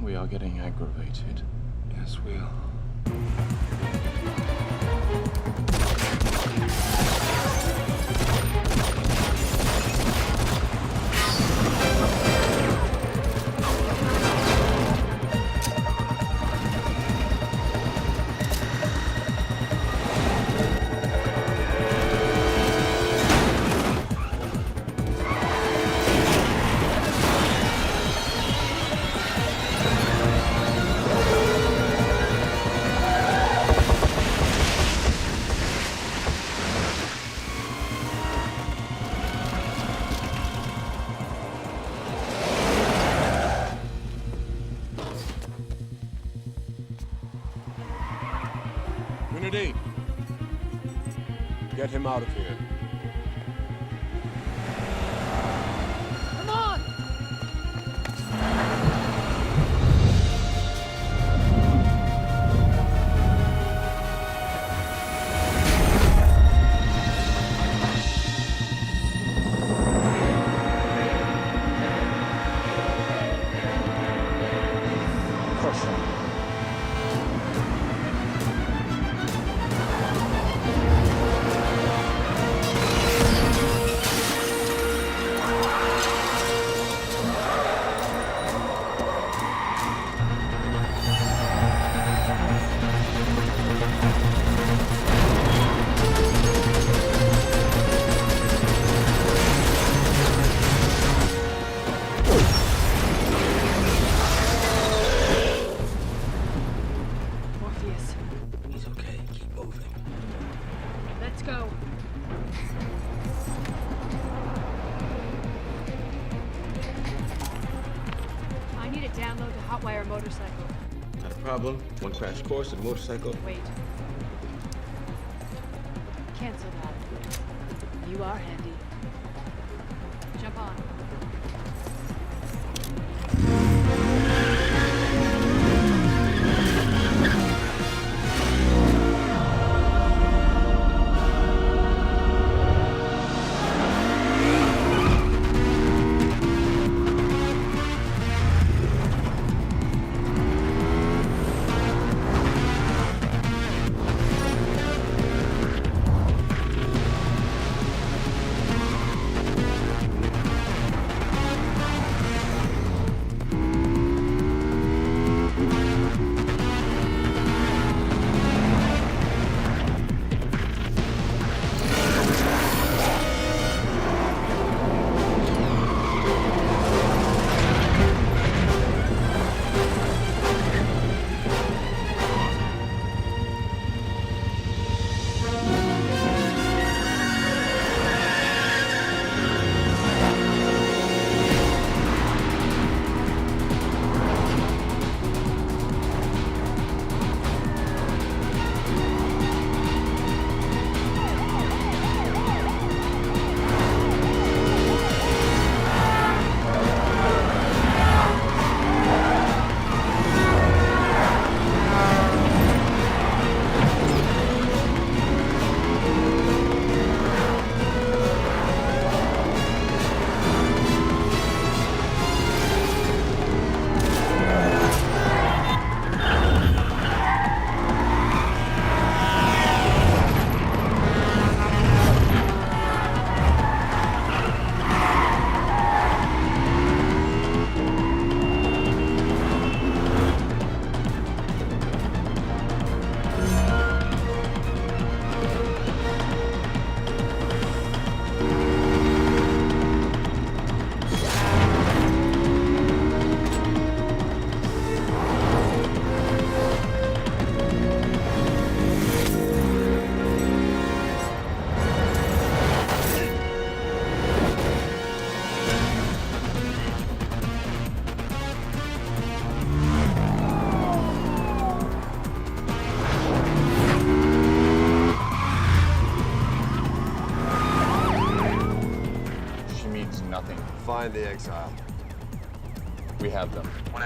We are getting aggravated. Yes, we are. Unity, get him out of here. Come on! Crush him. Morpheus, He's okay. Keep moving. let's go. I need to download the Hotwire motorcycle. Not a problem. One crash course and motorcycle. Wait. Cancel that. You are handy. Jump on. She means nothing. Find the exile. We have them.